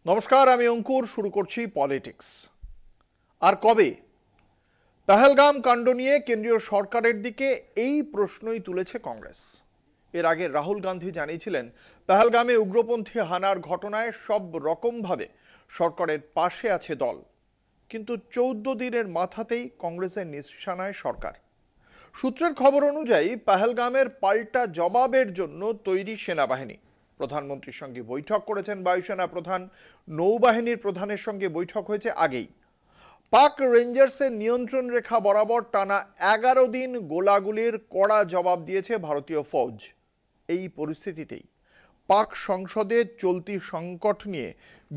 নমস্কার, আমি অঙ্কুর। শুরু করছি পলিটিক্স। আর কবে? পেহেলগাম কাণ্ড নিয়ে কেন্দ্রীয় সরকারের দিকে এই প্রশ্নই তুলেছে কংগ্রেস। এর আগে রাহুল গান্ধী জানিয়েছিলেন, পেহেলগামে উগ্রপন্থী হানার ঘটনায় সব রকমভাবে সরকারের পাশে আছে দল। কিন্তু 14 দিনের মাথাতেই কংগ্রেসের নিশানায় সরকার। সূত্রের খবর অনুযায়ী পেহেলগামের পাল্টা জবাবের জন্য তৈরি সেনাবাহিনী। প্রধানমন্ত্রীর সঙ্গে বৈঠক করেছেন বায়ুসেনা প্রধান, নৌবাহিনীর প্রধানের সঙ্গে বৈঠক হয়েছে আগেই। পাক রেঞ্জার্সের নিয়ন্ত্রণ রেখা বরাবর টানা 11 দিন গোলাগুলির কড়া জবাব দিয়েছে ভারতীয় ফৌজ। এই পরিস্থিতিতেই পাক সংসদে চলতি সংকট নিয়ে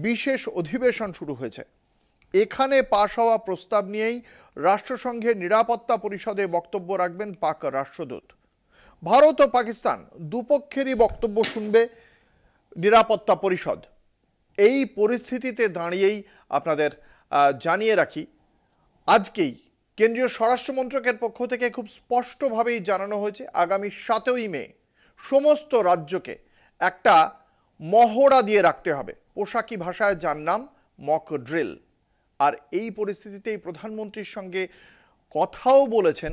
বিশেষ অধিবেশন শুরু হয়েছে। এখানে পাশ হওয়া প্রস্তাব নিয়েই রাষ্ট্রসংঘের নিরাপত্তা পরিষদে বক্তব্য রাখবেন পাক রাষ্ট্রদূত। ভারত ও পাকিস্তান দুপক্ষেরই বক্তব্য শুনবে নিরাপত্তা পরিষদ। এই পরিস্থিতিতে দাঁড়িয়েই আপনাদের জানিয়ে রাখি, আজকেই কেন্দ্রীয় স্বরাষ্ট্র মন্ত্রকের পক্ষ থেকে খুব স্পষ্টভাবেই জানানো হয়েছে, আগামী 7ই মে সমস্ত রাজ্যকে একটা মহড়া দিয়ে রাখতে হবে, পোশাকি ভাষায় যার নাম মক ড্রিল। আর এই পরিস্থিতিতেই প্রধানমন্ত্রীর সঙ্গে কথাও বলেছেন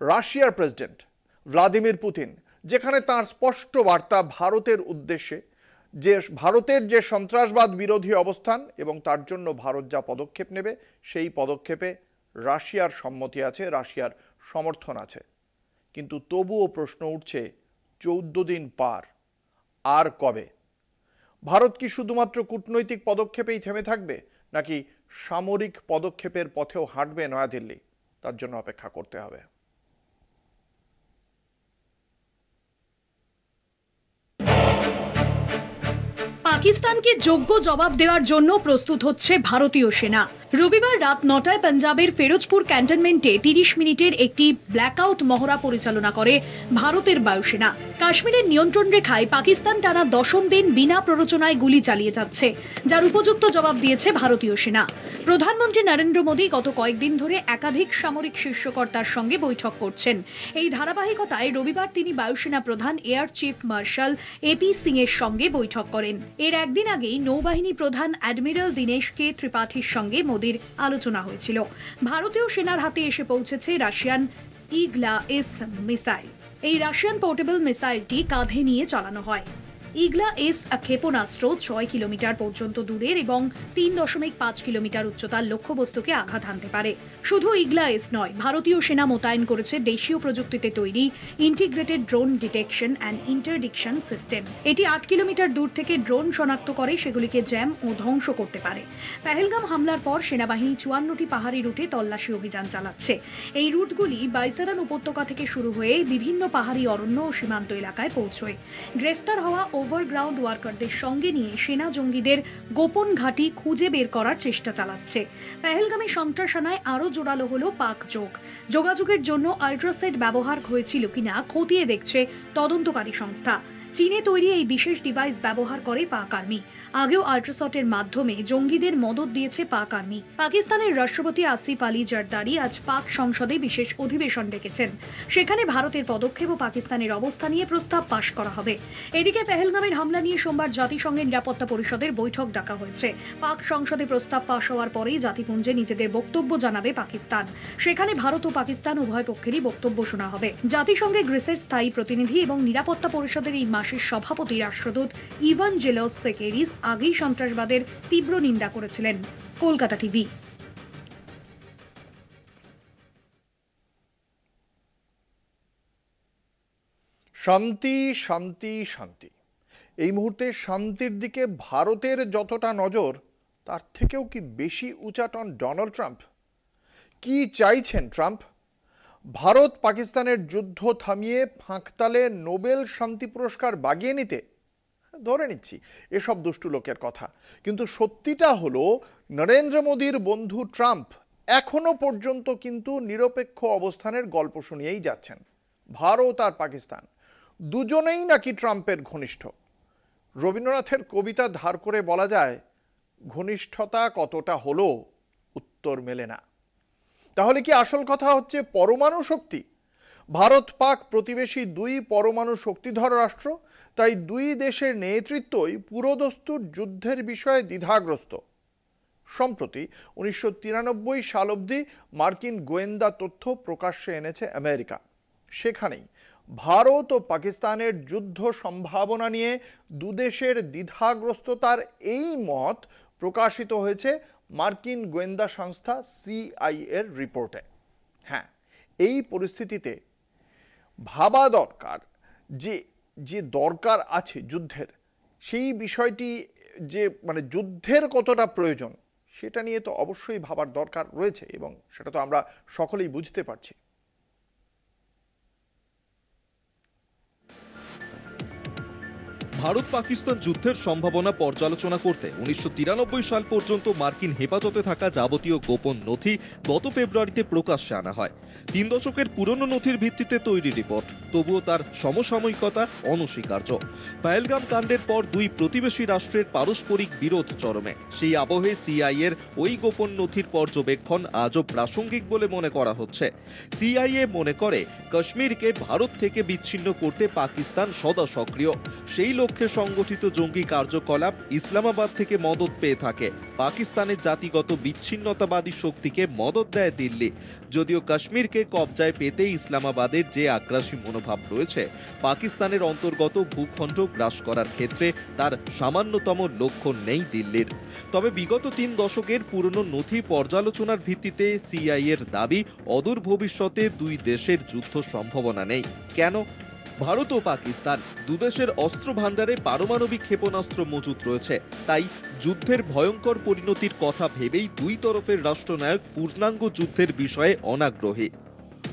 রাশিয়ার প্রেসিডেন্ট ভ্লাদিমির পুতিন, যেখানে তার স্পষ্ট বার্তা ভারতের উদ্দেশ্যে যে ভারতের যে সন্ত্রাসবাদ বিরোধী অবস্থান এবং তার জন্য ভারত যা পদক্ষেপ নেবে সেই পদক্ষেপে রাশিয়ার সম্মতি আছে, রাশিয়ার সমর্থন আছে। কিন্তু তবুও প্রশ্ন উঠছে, 14 দিন পার, আর কবে? ভারত কি শুধুমাত্র কূটনৈতিক পদক্ষেপেই থেমে থাকবে, নাকি সামরিক পদক্ষেপের পথেও হাঁটবে নয়াদিল্লি? তার জন্য অপেক্ষা করতে হবে। পাকিস্তানকে যোগ্য জবাব দেওয়ার জন্য প্রস্তুত হচ্ছে ভারতীয় সেনা। রবিবার রাত 9টায় পাঞ্জাবের ফিরোজপুর ক্যান্টনমেন্টে 30 মিনিটের একটি ব্ল্যাকআউট মহড়া পরিচালনা করে ভারতের বায়ুসেনা। কাশ্মীরের নিয়ন্ত্রণ রেখায় পাকিস্তান টানা 10ম দিন বিনা প্ররোচনায় গুলি চালিয়ে যাচ্ছে, যার উপযুক্ত জবাব দিয়েছে ভারতীয় সেনা। প্রধানমন্ত্রী নরেন্দ্র মোদী গত কয়েকদিন ধরে একাধিক সামরিক শীর্ষকর্তার সঙ্গে বৈঠক করছেন। এই ধারাবাহিকতায় রবিবার তিনি বায়ুসেনা প্রধান air chief marshal AP Singh এর সঙ্গে বৈঠক করেন। এর একদিন আগেই নৌবাহিনী প্রধান অ্যাডমিরাল দীনেশ কে ত্রিপাঠীর সঙ্গে মোদীর আলোচনা হয়েছিল। ভারতীয় সেনার হাতে এসে পৌঁছেছে রাশিয়ান ইগলা-এস মিসাইল। এই রাশিয়ান পোর্টেবল মিসাইলটি কাঁধে নিয়ে চালানো হয়। ইগলা-এস ক্ষেপণাস্ত্র 6 কিলোমিটার পর্যন্ত দূরের এবং 3.5 কিলোমিটার উচ্চতার লক্ষ্যবস্তুকে আঘাত হানতে পারে। শুধু ইগলা-এস নয়, ভারতীয় সেনা মোতায়েন করেছে দেশীয় প্রযুক্তিতে তৈরি integrated drone detection and interdiction system. এটি 8 কিলোমিটার দূর থেকে ড্রোন শনাক্ত করে সেগুলিকে জ্যাম ও ধ্বংস করতে পারে। পেহেলগাম হামলার পর সেনাবাহিনী 54টি পাহাড়ি রুটে তল্লাশি অভিযান চালাচ্ছে। এই রুটগুলি বাইসারান উপত্যকা থেকে শুরু হয়ে বিভিন্ন পাহাড়ি অরণ্য ও সীমান্ত এলাকায় পৌঁছয়। গ্রেফতার হওয়া ওভারগ্রাউন্ড ওয়ার্কারদের সঙ্গে নিয়ে সেনা জঙ্গিদের গোপন ঘাঁটি খুঁজে বের করার চেষ্টা চালাচ্ছে। পেহেলগামে সন্ত্রাসনায় আরও জোরালো হলো পাক যোগাযোগের জন্য আল্ট্রাসেট ব্যবহার হয়েছিল কিনা খতিয়ে দেখছে তদন্তকারী সংস্থা। চীনে তৈরি এই বিশেষ ডিভাইস ব্যবহার করে পাক আর্মি। আগেও আল্ট্রাসটের মাধ্যমে জঙ্গিদের মদত দিয়েছে পাক আর্মি। পাকিস্তানের রাষ্ট্রপতি আসিফ আলী জারদারি আজ পাক সংসদে বিশেষ অধিবেশন ডেকেছেন। সেখানে ভারতের পদক্ষেপ ও পাকিস্তানের অবস্থা নিয়ে প্রস্তাব পাশ করা হবে। এদিকে পেহেলগামের হামলা নিয়ে সোমবার জাতিসংঘের নিরাপত্তা পরিষদের বৈঠক ডাকা হয়েছে। পাক সংসদে প্রস্তাব পাশ হওয়ার পরেই জাতিপুঞ্জে নিজেদের বক্তব্য জানাবে পাকিস্তান। সেখানে ভারত ও পাকিস্তান উভয় পক্ষেরই বক্তব্য শোনা হবে। জাতিসংঘে গ্রিসের স্থায়ী প্রতিনিধি এবং নিরাপত্তা পরিষদের এই মাসের সভাপতি রাষ্ট্রদূত ইভানজেলস সেকেরিস আগেই সন্ত্রাসবাদের তীব্র নিন্দা করেছিলেন। কলকাতা টিভি। শান্তি শান্তি শান্তি। এই মুহূর্তে শান্তির দিকে ভারতের যতটা নজর, তার থেকেও কি বেশি উচাটন ডোনাল্ড ট্রাম্প? কি চাইছেন ট্রাম্প? ভারত পাকিস্তানের যুদ্ধ থামিয়ে ফাঁকতালে নোবেল শান্তি পুরস্কার বাগিয়ে নিতে? ধরে নিচ্ছি এসব দুষ্টু লোকের কথা, কিন্তু সত্যিটা হলো নরেন্দ্র মোদীর বন্ধু ট্রাম্প এখনো পর্যন্ত কিন্তু নিরপেক্ষ অবস্থানের গল্প শুনিয়েই যাচ্ছেন। ভারত আর পাকিস্তান দুজনেই নাকি ট্রাম্পের ঘনিষ্ঠ। রবীন্দ্রনাথের কবিতা ধার করে বলা যায়, ঘনিষ্ঠতা কতটা হলো উত্তর মেলে না। তাহলে কি আসল কথা হচ্ছে পরমাণু শক্তি? ভারত পাক প্রতিবেশী দুই পরমাণু শক্তিধর রাষ্ট্র, তাই দুই দেশের নেতৃত্বই পুরোদস্তুর যুদ্ধের বিষয়ে দ্বিধাগ্রস্ত। সম্প্রতি 1993 সাল অবধি মার্কিন গোয়েন্দা তথ্য প্রকাশ্যে এনেছে আমেরিকা। সেখানেই ভারত ও পাকিস্তানের যুদ্ধ সম্ভাবনা নিয়ে দুদেশের দ্বিধাগ্রস্ততার এই মত প্রকাশিত হয়েছে মার্কিন গোয়েন্দা সংস্থা সিআইএর রিপোর্টে। হ্যাঁ, এই পরিস্থিতিতে ভাবা দরকার যে দরকার আছে যুদ্ধের, সেই বিষয়টি যে যুদ্ধের কতটা প্রয়োজন সেটা নিয়ে তো অবশ্যই ভাবার দরকার রয়েছে, এবং সেটা তো আমরা সকলেই বুঝতে পারছি। ভারত পাকিস্তান যুদ্ধের সম্ভাবনা পর্যালোচনা করতে 1993 সাল পর্যন্ত মার্কিন হেফাজতে থাকা যাবতীয় গোপন নথি গত ফেব্রুয়ারিতে প্রকাশ্যে আনা হয়। 3 দশকের পুরনো নথির ভিত্তিতে তৈরি রিপোর্ট, তবুও তার সমসাময়িকতা অনস্বীকার্য। পহেলগাম কাণ্ডের পর দুই প্রতিবেশী রাষ্ট্রের পারস্পরিক বিরোধ চরমে। সেই আবহে সিআইএর ওই গোপন নথির পর্যবেক্ষণ আজও প্রাসঙ্গিক বলে মনে করা হচ্ছে। সিআইএ মনে করে কাশ্মীরকে ভারত থেকে বিচ্ছিন্ন করতে পাকিস্তান সদা সক্রিয়। সেই লক্ষ্যে সংগঠিত জঙ্গি কার্যকলাপ ইসলামাবাদ থেকে মদত পেয়ে থাকে। পাকিস্তানের জাতিগত বিচ্ছিন্নতাবাদী শক্তিকে মদত দেয় দিল্লি। যদিও কাশ্মীরকে কবজায় পেতে ইসলামাবাদের যে আগ্রাসী মনোভাব রয়েছে, পাকিস্তানের অন্তর্গত ভূখণ্ড গ্রাস করার ক্ষেত্রে তার সামান্যতম লক্ষ্য নেই দিল্লির। তবে বিগত 3 দশকের পুরনো নথি পর্যালোচনার ভিত্তিতে সিআইএর দাবি, অদূর ভবিষ্যতে দুই দেশের যুদ্ধ সম্ভাবনা নেই। কেন? ভারত ও পাকিস্তান দুদেশের অস্ত্র ভাণ্ডারে পারমাণবিক ক্ষেপণাস্ত্র মজুত রয়েছে। তাই যুদ্ধের ভয়ঙ্কর পরিণতির কথা ভেবেই দুই তরফের রাষ্ট্রনায়ক পূর্ণাঙ্গ যুদ্ধের বিষয়ে অনাগ্রহী।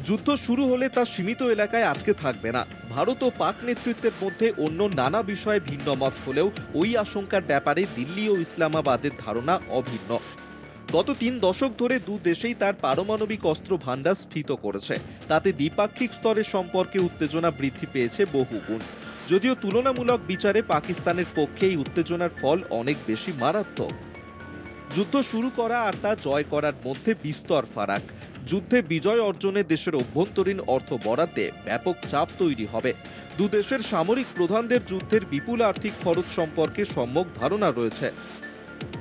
যুদ্ধ শুরু হলে তা সীমিত এলাকায় আটকে থাকবে না। ভারত ও পাক নেতৃত্বের মধ্যে অন্য নানা বিষয়ে ভিন্ন মত হলেও ওই আশঙ্কার ব্যাপারে দিল্লি ও ইসলামাবাদের ধারণা অভিন্ন। গত 3 দশক ধরে দু দেশেই তার পারমাণবিক অস্ত্র ভাণ্ডার স্ফীত করেছে। তাতে দ্বিপাক্ষিক স্তরের সম্পর্কে উত্তেজনা বৃদ্ধি পেয়েছে বহুগুণ। যদিও তুলনামূলক বিচারে পাকিস্তানের পক্ষে এই উত্তেজনার ফল অনেক বেশি মারাত্মক। যুদ্ধ শুরু করা আর তা জয় করার মধ্যে বিস্তর ফারাক। যুদ্ধে বিজয় অর্জনে দেশের অভ্যন্তরীণ অর্থ বরাদ্দে ব্যাপক চাপ তৈরি হবে। দু দেশের সামরিক প্রধানদের যুদ্ধের বিপুল আর্থিক খরচ সম্পর্কে সম্যক ধারণা রয়েছে।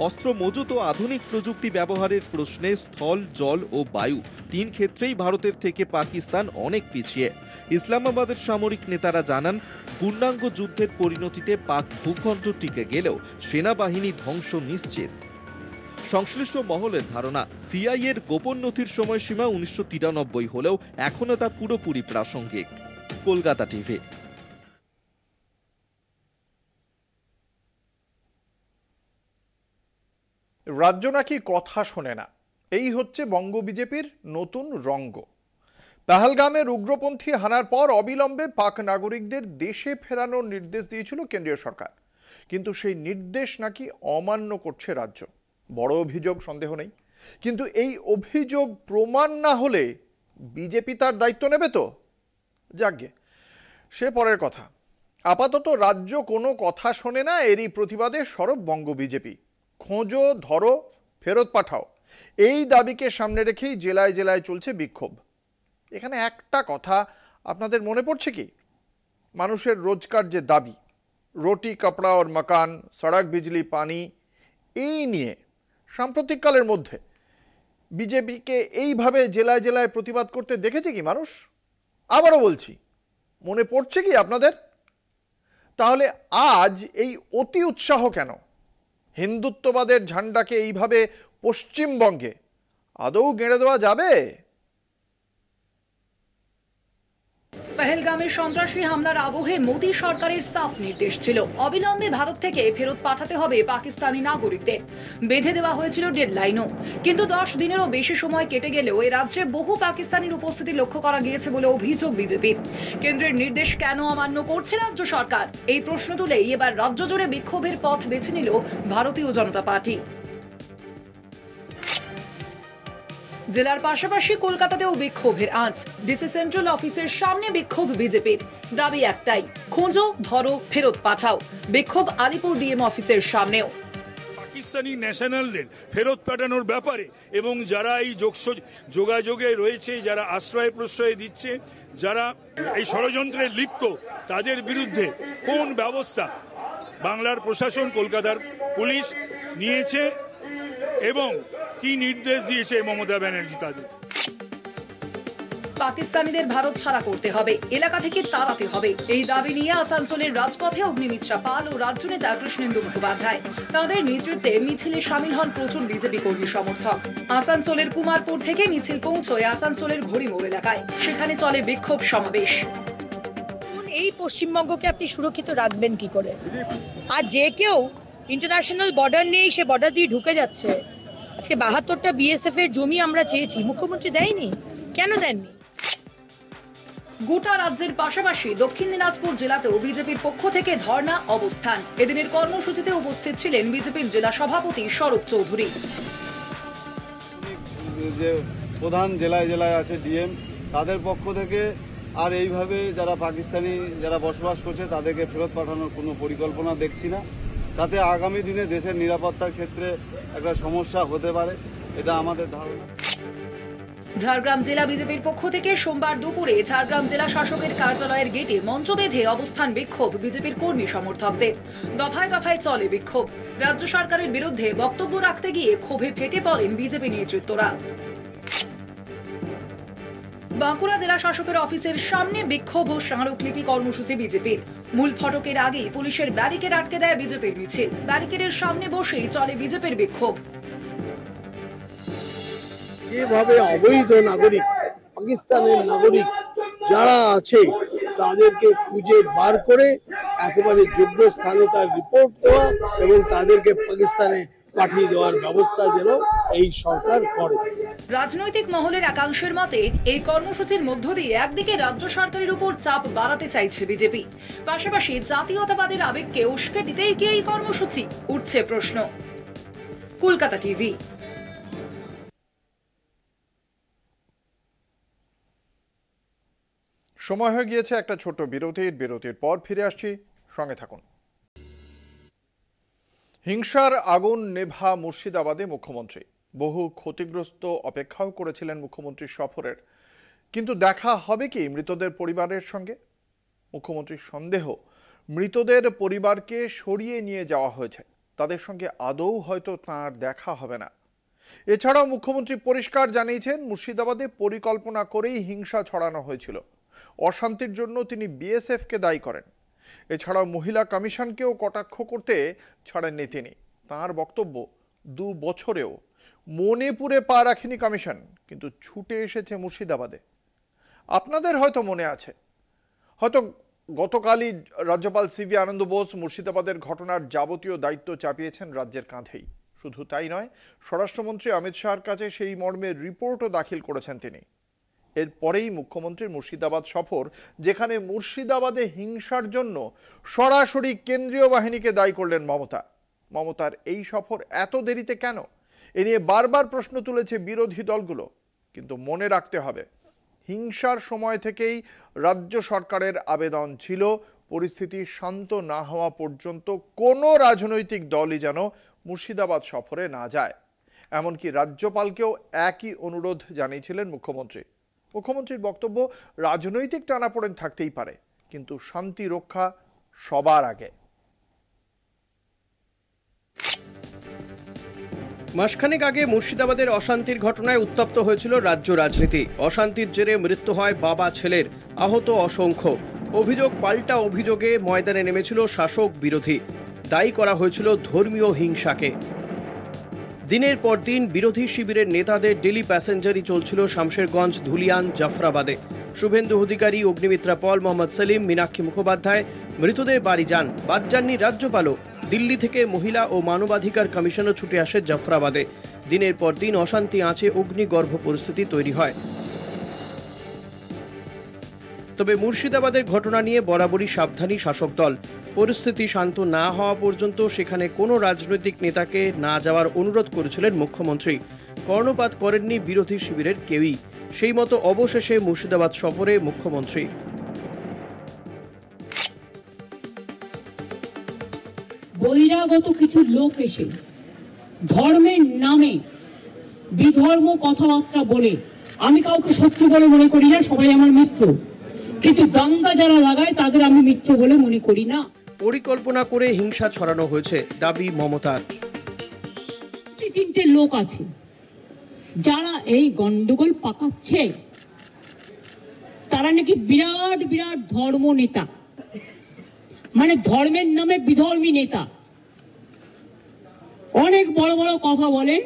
অস্ত্র মজুত ও আধুনিক প্রযুক্তি ব্যবহারের প্রশ্নে স্থল, জল ও বায়ু 3 ক্ষেত্রেই ভারতের থেকে পাকিস্তান অনেক পিছিয়ে। ইসলামাবাদের সামরিক নেতারা জানান, পূর্ণাঙ্গ যুদ্ধের পরিণতিতে পাক ভূখণ্ড টিকে গেলেও সেনাবাহিনী ধ্বংস নিশ্চিত। সংশ্লিষ্ট মহলের ধারণা, সিআইএর গোপন নথির সময়সীমা 1993 হলেও এখনো তা পুরোপুরি প্রাসঙ্গিক। কলকাতা টিভি। রাজ্য নাকি কথা শোনে না, এই হচ্ছে বঙ্গ বিজেপির নতুন রঙ্গ। পহেলগামের উগ্রপন্থী হানার পর অবিলম্বে পাক নাগরিকদের দেশে ফেরানোর নির্দেশ দিয়েছিল কেন্দ্রীয় সরকার, কিন্তু সেই নির্দেশ নাকি অমান্য করছে রাজ্য। বড় অভিযোগ, সন্দেহ নেই, কিন্তু এই অভিযোগ প্রমাণ না হলে বিজেপি তার দায়িত্ব নেবে তো? যাকগে, সে পরের কথা। আপাতত রাজ্য কোনো কথা শোনে না, এরই প্রতিবাদে সরব বঙ্গ বিজেপি। খোঁজো, ধরো, ফেরত পাঠাও, এই দাবিকে সামনে রেখেই জেলায় জেলায় চলছে বিক্ষোভ। এখানে একটা কথা আপনাদের মনে পড়ছে কি? মানুষের রোজকার যে দাবি, রুটি কাপড়া और मकान, सड़क बिजली पानी, এই নিয়ে সাম্প্রতিককালের মধ্যে বিজেপিকে এইভাবে জেলায় জেলায় প্রতিবাদ করতে দেখেছে কি মানুষ? আবারও বলছি, মনে পড়ছে কি আপনাদের? তাহলে আজ এই অতি উৎসাহ কেন? হিন্দুত্ববাদের ঝান্ডাকে এইভাবে পশ্চিমবঙ্গে আদৌ গেঁড়ে দেওয়া যাবে? পহেলগামে সন্ত্রাসী হামলার আবহে মোদী সরকারের সাফ নির্দেশ ছিল, অবিলম্বে ভারত থেকে ফেরত পাঠাতে হবে পাকিস্তানি নাগরিকদের। বেঁধে দেওয়া হয়েছিল ডেডলাইনও, কিন্তু 10 দিনেরও বেশি সময় কেটে গেলেও এ রাজ্যে বহু পাকিস্তানির উপস্থিতি লক্ষ্য করা গিয়েছে বলে অভিযোগ বিজেপির। কেন্দ্রের নির্দেশ কেন অমান্য করছে রাজ্য সরকার, এই প্রশ্ন তুলেই এবার রাজ্য জুড়ে বিক্ষোভের পথ বেছে নিল ভারতীয় জনতা পার্টি। জেলার পাশাপাশি কলকাতাতেও বিক্ষোভের আঁচ। ডিসি সেন্ট্রাল অফিসের সামনে বিক্ষোভ বিজেপির। দাবি একটাই, খোঁজো, ধরো, ফেরত পাঠাও। বিক্ষোভ আলিপুর ডিএম অফিসের সামনেও। পাকিস্তানি ন্যাশনালদের ফেরত পাঠানোর ব্যাপারে এবং যারা এই যোগাযোগে রয়েছে, যারা আশ্রয় প্রশ্রয় দিচ্ছে, যারা এই ষড়যন্ত্রে লিপ্ত, তাদের বিরুদ্ধে কোন ব্যবস্থা বাংলার প্রশাসন, কলকাতার পুলিশ নিয়েছে এবং কি নির্দেশ দিয়েছে মমতা ব্যানার্জি তাদের। পাকিস্তানিদের ভারত ছাড়া করতে হবে, এলাকা থেকে তাড়াতে হবে, এই দাবি নিয়ে আসানসোলের রাজপথে অগ্নিমিত্রা পাল ও রাজ্য নেতা কৃষ্ণেন্দু মুখোপাধ্যায়। তাদের নেতৃত্বে মিছিলে সামিল হন প্রচুর বিজেপি কর্মী সমর্থক। আসানসোলের কুমারপুর থেকে মিছিল পৌঁছয় আসানসোলের ঘড়িমোড় এলাকায়, সেখানে চলে বিক্ষোভ সমাবেশ। এই পশ্চিমবঙ্গকে আপনি সুরক্ষিত রাখবেন কি করে? আর যে কেউ ইন্টারন্যাশনাল বর্ডার নেই, সে বর্ডার দিয়ে ঢুকে যাচ্ছে। আজকে ৭২টা বিএসএফ এর জমি আমরা চেয়েছি, মুখ্যমন্ত্রী দেয়নি, কেন দেননি? গোটা রাজ্যের পাশাপাশি দক্ষিণ দিনাজপুর জেলাতেও বিজেপির পক্ষ থেকে ধর্ণা অবস্থান। এদিনের কর্মসূচিতে উপস্থিত ছিলেন বিজেপির জেলা সভাপতি স্বরূপ চৌধুরী। যে প্রধান জেলায় জেলায় আছে ডিএম, তাদের পক্ষ থেকে আর এইভাবে যারা পাকিস্তানি যারা বসবাস করছে তাদেরকে ফেরত পাঠানোর কোনো পরিকল্পনা দেখছি না। তাতে আগামী দিনে দেশের নিরাপত্তার ক্ষেত্রে একটা সমস্যা হতে পারে, এটা আমাদের ধারণা। ঝাড়গ্রাম জেলা বিজেপির পক্ষ থেকে সোমবার দুপুরে ঝাড়গ্রাম জেলা শাসকের কার্যালয়ের গেটে মঞ্চ বেঁধে অবস্থান বিক্ষোভ বিজেপির কর্মী সমর্থকদের। দফায় দফায় চলে বিক্ষোভ। রাজ্য সরকারের বিরুদ্ধে বক্তব্য রাখতে গিয়ে ক্ষোভে ফেটে পড়েন বিজেপি নেতৃত্বরা। বাঁকুড়া জেলা শাসকের অফিসের সামনে বিক্ষোভ ও স্মারকলিপি কর্মসূচি বিজেপির। মূল ফটকের আগেই পুলিশের ব্যারিকেড আটকে দেয় বিজেপির মিছিল। ব্যারিকেডের সামনে বসেই চলে বিজেপির বিক্ষোভ। যেভাবে অবৈধ নাগরিক, পাকিস্তানের নাগরিক যারা আছে তাদেরকে খুঁজে বার করে একেবারে যোগ্য স্থানে তার রিপোর্ট দেওয়া এবং তাদেরকে পাকিস্তানে পাঠিয়ে দেওয়ার ব্যবস্থা যেন এই সরকার করে। রাজনৈতিক মহলের একাংশের মতে এই কর্মসূচির মধ্য দিয়ে একদিকে রাজ্য সরকারের উপর চাপ বাড়াতে চাইছে বিজেপি, পাশাপাশি জাতীয়তাবাদের আবেগকে উস্কে দিতেই কি এই কর্মসূচি, উঠছে প্রশ্ন। কলকাতা টিভি। সময় হয়ে গিয়েছে একটা ছোট্ট বিরতির পর ফিরে আসছি, সঙ্গে থাকুন। হিংসার আগুন নেভা মুর্শিদাবাদে মুখ্যমন্ত্রী। বহু ক্ষতিগ্রস্ত অপেক্ষাও করেছিলেন মুখ্যমন্ত্রীর সফরের, কিন্তু দেখা হবে কি মৃতদের পরিবারের সঙ্গে? মুখ্যমন্ত্রীর সন্দেহ মৃতদের পরিবারকে সরিয়ে নিয়ে যাওয়া হয়েছে, তাদের সঙ্গে আদৌ হয়তো তাঁর দেখা হবে না। এছাড়াও মুখ্যমন্ত্রী পরিষ্কার জানিয়েছেন মুর্শিদাবাদে পরিকল্পনা করেই হিংসা ছড়ানো হয়েছিল। অশান্তির জন্য তিনি বিএসএফকে দায়ী করেন। এছাড়াও মহিলা কমিশনকেও কটাক্ষ করতে ছাড়েননি তিনি। তাঁর বক্তব্য, 2 বছরেও মণিপুরে পা রাখেনি কমিশন, কিন্তু ছুটে এসেছে মুর্শিদাবাদে। আপনাদের হয়তো মনে আছে, হয়তো গতকালই রাজ্যপাল সিভি আনন্দ বোস মুর্শিদাবাদের ঘটনার যাবতীয় দায়িত্ব চাপিয়েছেন রাজ্যের কাঁধেই। শুধু তাই নয়, স্বরাষ্ট্রমন্ত্রী অমিত শাহর কাছে সেই মর্মে রিপোর্টও দাখিল করেছেন তিনি। এরপরেই মুখ্যমন্ত্রীর মুর্শিদাবাদ সফর, যেখানে মুর্শিদাবাদে হিংসার জন্য সরাসরি কেন্দ্রীয় বাহিনীকে দায়ী করলেন মমতা। মমতার এই সফর এত দেরিতে কেন, এ নিয়ে বারবার প্রশ্ন তুলেছে বিরোধী দলগুলো। কিন্তু মনে রাখতে হবে, হিংসার সময় থেকেই রাজ্য সরকারের আবেদন ছিল পরিস্থিতি শান্ত না হওয়া পর্যন্ত কোনো রাজনৈতিক দলই যেন মুর্শিদাবাদ সফরে না যায়। এমনকি রাজ্যপালকেও একই অনুরোধ জানিয়েছিলেন মুখ্যমন্ত্রী। মুখ্যমন্ত্রীর বক্তব্য, রাজনৈতিক টানাপোড়েন থাকতেই পারে, কিন্তু শান্তি রক্ষা সবার আগে। মাসখানেক আগে মুর্শিদাবাদের অশান্তির ঘটনায় উত্তপ্ত হয়েছিল রাজ্য রাজনীতি। অশান্তির জেরে মৃত্যু হয় বাবা ছেলের, আহত অসংখ্য। অভিযোগ পাল্টা অভিযোগে ময়দানে নেমেছিল শাসক বিরোধী। দায়ী করা হয়েছিল ধর্মীয় হিংসাকে। দিনের পর দিন বিরোধী শিবিরের নেতাদের ডেলি প্যাসেঞ্জারই চলছিল শামশেরগঞ্জ, ধুলিয়ান, জাফরাবাদে। শুভেন্দু অধিকারী, অগ্নিমিত্রা পল, মোহাম্মদ সেলিম, মীনাক্ষী মুখোপাধ্যায় মৃতদের বাড়ি যান। বাদ যাননি রাজ্যপালও। দিল্লি থেকে মহিলা ও মানবাধিকার কমিশনও ছুটে আসে জাফরাবাদে। দিনের পর দিন অশান্তি আঁচে অগ্নিগর্ভ পরিস্থিতি তৈরি হয়। তবে মুর্শিদাবাদের ঘটনা নিয়ে বরাবরই সাবধানী শাসক দল। পরিস্থিতি শান্ত না হওয়া পর্যন্ত সেখানে কোনো রাজনৈতিক নেতাকে না যাওয়ার অনুরোধ করেছিলেন মুখ্যমন্ত্রী। কর্ণপাত করেননি বিরোধী শিবিরের কেউই। সেই মতো অবশেষে মুর্শিদাবাদ সফরে মুখ্যমন্ত্রী। বহিরাগত কিছু লোক এসে ধর্মের নামে বিধর্ম কথাবার্তা বলে আমি কাউকে শত্রু বলে মনে করি না, সবাই আমার মিত্র, কিন্তু দাঙ্গা যারা লাগায় তাদের আমি মিত্র বলে মনে করি না। পরিকল্পনা করে হিংসা ছড়ানো হয়েছে দাবি মমতার। তিনটে লোক আছে যারা এই গন্ডগোল পাকাচ্ছে, তারা নাকি বিরাট বিরাট ধর্ম নেতা, মানে ধর্মের নামে বিধর্মী নেতা, অনেক বড় বড় কথা বলেন।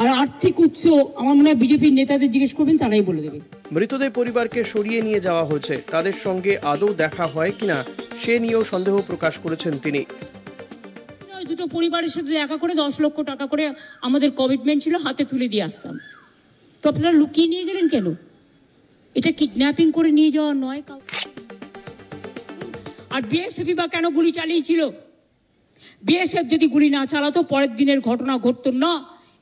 আর আর্থিক উৎস আমার মনে হয় বিজেপির নেতাদের জিজ্ঞেস করবেন, তারাই বলে দেবে। মৃতদের পরিবারকে সরিয়ে নিয়ে যাওয়া হয়েছে, তাদের সঙ্গে আদৌ দেখা হয় কিনা সে নিয়েও সন্দেহ প্রকাশ করেছেন তিনি। দুটো পরিবারের সাথে দেখা করে 10 লক্ষ টাকা করে আমাদের কমিটমেন্ট ছিল, হাতে তুলে দিয়ে আসতাম। তো আপনারা লুকিয়ে নিয়ে গেলেন কেন? এটা কিডন্যাপিং করে নিয়ে যাওয়া নয়। আর বিএসএফ বা কেন গুলি চালিয়েছিল? বিএসএফ যদি গুলি না চালাতো পরের দিনের ঘটনা ঘটতো না,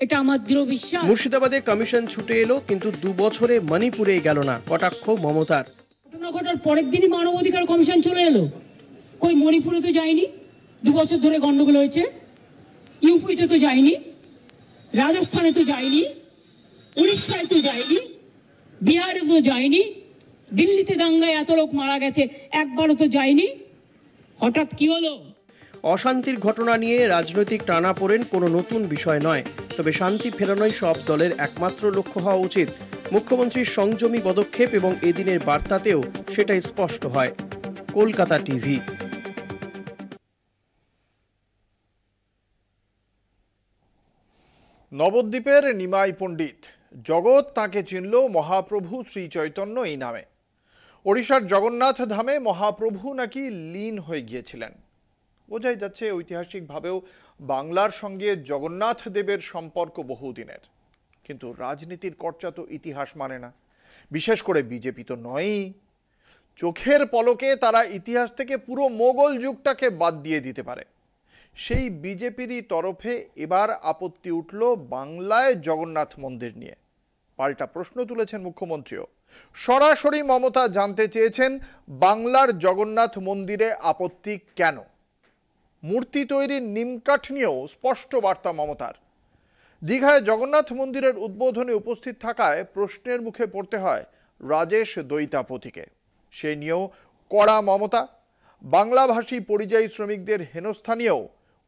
এটা আমার দৃঢ় বিশ্বাস। মুর্শিদাবাদে কমিশন ছুটে এলো, কিন্তু 2 বছরে মণিপুরে গেল না, কটাক্ষ মমতার। ঘটনা ঘটার পরের দিনই মানবাধিকার কমিশন চলে এলো, কই মণিপুরে তো যায়নি। 2 বছর ধরে গন্ডগোল হয়েছে, ইউপিতে তো যায়নি, রাজস্থানে তো যায়নি, উড়িষ্যায় তো যায়নি, বিহারে তো যায়নি, দিল্লিতে দাঙ্গায় এত লোক মারা গেছে, একবারও তো যায়নি। হঠাৎ কি হলো? অশান্তির ঘটনা নিয়ে রাজনৈতিক টানাপোড়েন কোনো নতুন বিষয় নয়, তবে শান্তি ফেরানোই সব দলের একমাত্র লক্ষ্য হওয়া উচিত। মুখ্যমন্ত্রীর সংযমী পদক্ষেপ এবং এদিনের বার্তাতেও সেটাই স্পষ্ট হয়। কলকাতা টিভি। নবদ্বীপের নিমাই পণ্ডিত জগৎ তাকে চিনল মহাপ্রভু শ্রী চৈতন্য এই নামে। ওড়িশার জগন্নাথ ধামে মহাপ্রভু নাকি লীন হয়ে গিয়েছিলেন। বোঝাই যাচ্ছে ঐতিহাসিকভাবেও বাংলার সঙ্গে জগন্নাথ দেবের সম্পর্ক বহুদিনের, কিন্তু রাজনীতির কর্চা তো ইতিহাস মানে না, বিশেষ করে বিজেপি তো নয়ই। চোখের পলকে তারা ইতিহাস থেকে পুরো মোগল যুগটাকে বাদ দিয়ে দিতে পারে। সেই বিজেপিরই তরফে এবার আপত্তি উঠল বাংলায় জগন্নাথ মন্দির নিয়ে। পাল্টা প্রশ্ন তুলেছেন মুখ্যমন্ত্রীও। সরাসরি মমতা জানতে চেয়েছেন বাংলার জগন্নাথ মন্দিরে আপত্তি কেন। মূর্তি তৈরির নিমকাঠ নিয়েও স্পষ্ট বার্তা মমতার। দীঘায় জগন্নাথ মন্দিরের উদ্বোধনে উপস্থিত থাকায় প্রশ্নের মুখে পড়তে হয় রাজেশ দৈতাপতিকে। সে নিয়েও কড়া মমতা। বাংলাভাষী পরিযায়ী শ্রমিকদের হেনস্থা নিয়েও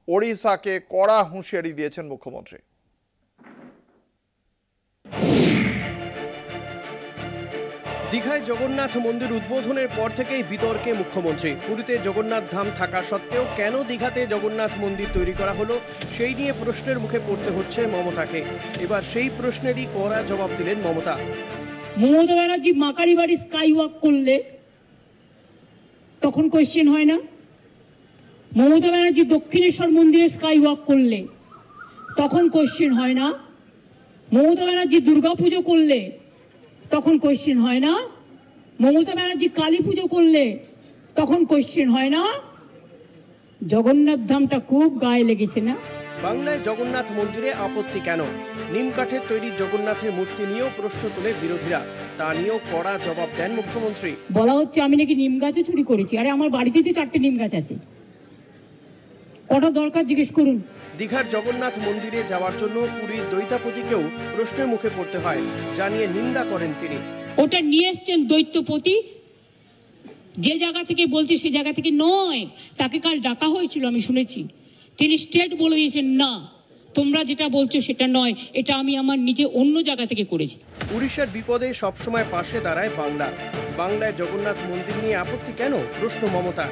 ওড়িশাকে কড়া হুঁশিয়ারি দিয়েছেন মুখ্যমন্ত্রী। দীঘায় জগন্নাথ মন্দির উদ্বোধনের পর থেকেই বিতর্কে মুখ্যমন্ত্রী। পুরীতে জগন্নাথ ধাম থাকা সত্ত্বেও কেন দীঘাতে জগন্নাথ মন্দির তৈরি করা হলো, সেই নিয়ে প্রশ্নের মুখে পড়তে হচ্ছে মমতাকে। এবার সেই প্রশ্নেরই কড়া জবাব দিলেন মমতা। মমতা ব্যানার্জি মাকারি বাড়ি স্কাই ওয়াক করলে তখন কোয়েশ্চেন হয় না? মমতা ব্যানার্জি দক্ষিণেশ্বর মন্দিরে স্কাই ওয়াক করলে তখন কোয়েশ্চেন হয় না? মমতা ব্যানার্জি দুর্গাপুজো করলে তখন কোয়েশ্চেন হয় না? মমতা ব্যানার্জি কালী পুজো করলে তখন কোয়েশ্চেন হয় না? জগন্নাথ ধামটা খুব গায়ে লেগেছে না? বাংলায় জগন্নাথ মন্দিরে আপত্তি কেন? নিম কাঠের তৈরি জগন্নাথের মূর্তি নিয়েও প্রশ্ন তোলে বিরোধীরা। তা নিয়েও কড়া জবাব দেন মুখ্যমন্ত্রী। বলা হচ্ছে আমি নাকি নিম গাছও চুরি করেছি। আরে আমার বাড়িতেই তো 4টে নিম গাছ আছে, কটা দরকার জিজ্ঞেস করুন। দীঘার জগন্নাথ মন্দিরে যাওয়ার জন্য পুরীর দৈতাপতিকেও প্রশ্নের মুখে পড়তে হয়, জানিয়ে নিন্দা করেন তিনি। ওটা নিয়ে এসছেন দৈত্যপতি, যে জায়গা থেকে বলছে সে জায়গা থেকে নয়। তাকে কাল ডাকা হয়েছিল, আমি শুনেছি। তিনি স্টেট বলে দিয়েছেন, না তোমরা যেটা বলছো সেটা নয়, এটা আমি আমার নিজে অন্য জায়গা থেকে করেছি। উড়িষ্যার বিপদে সবসময় পাশে দাঁড়ায় বাংলা। বাংলায় জগন্নাথ মন্দির নিয়ে আপত্তি কেন, প্রশ্ন মমতা।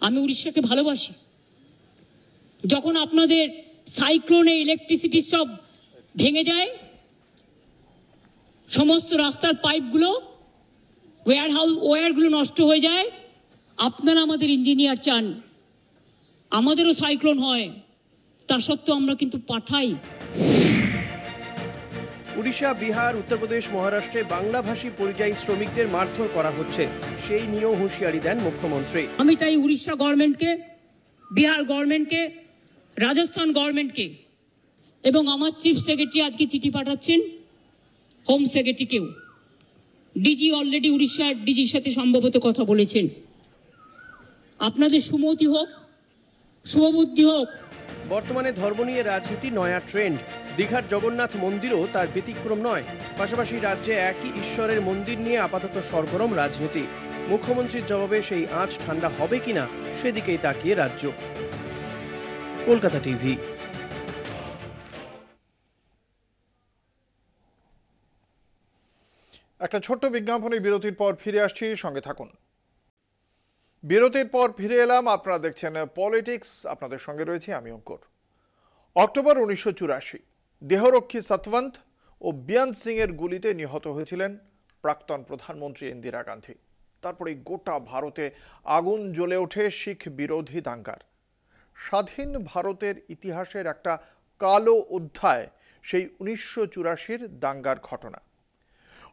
আমি উড়িষ্যাকে ভালোবাসি। যখন আপনাদের সাইক্লোনে ইলেকট্রিসিটি সব ভেঙে যায়, সমস্ত রাস্তার পাইপগুলো, ওয়্যারগুলো নষ্ট হয়ে যায়, আপনারা আমাদের ইঞ্জিনিয়ার চান আমাদেরও সাইক্লোন হয়, তা সত্ত্বেও আমরা কিন্তু পাঠাই। উড়িষ্যা, বিহার, উত্তরপ্রদেশ, মহারাষ্ট্রে বাংলাভাষী পরিযায়ী শ্রমিকদের মারধর করা হচ্ছে, সেই নিয়েও হুঁশিয়ারি দেন মুখ্যমন্ত্রী। আমি চাই উড়িষ্যা গভর্নমেন্টকে, বিহার গভর্নমেন্টকে, রাজস্থান গভর্নমেন্টকে এবং আমার চিফ সেক্রেটারি আজকে চিঠি পাঠাচ্ছেন হোম সেক্রেটারিকেও। ডিজি অলরেডি উড়িষ্যার ডিজির সাথে সম্ভবত কথা বলেছেন। আপনাদের সুমতি হোক, শুভবুদ্ধি হোক, বর্তমানে ধর্ম নিয়ে রাজনীতি নয়া ট্রেন্ড। দীঘার জগন্নাথ মন্দিরও তার ব্যতিক্রম নয়। পাশাপাশি রাজ্যে একই ঈশ্বরের মন্দির নিয়ে আপাতত সরগরম রাজনীতি। মুখ্যমন্ত্রীর জবাবে সেই আঁচ ঠান্ডা হবে কিনা সেদিকেই তাকিয়ে রাজ্য। কলকাতা টিভি। একটা ছোট্ট বিজ্ঞাপনী বিরতির পর ফিরে আসছি, সঙ্গে থাকুন। বিরতির পর ফিরে এলাম, আপনারা দেখছেন পলিটিক্স, আপনাদের সঙ্গে রয়েছে আমি অঙ্কুর। অক্টোবর 1984 দেহরক্ষী সতবন্ত ও বিয়ান সিং এর গুলিতে নিহত হয়েছিলেন প্রাক্তন প্রধানমন্ত্রী ইন্দিরা গান্ধী। তারপরে গোটা ভারতে আগুন জ্বলে ওঠে শিখ বিরোধী দাঙ্গার। স্বাধীন ভারতের ইতিহাসের একটা কালো অধ্যায় সেই 1984 দাঙ্গার ঘটনা।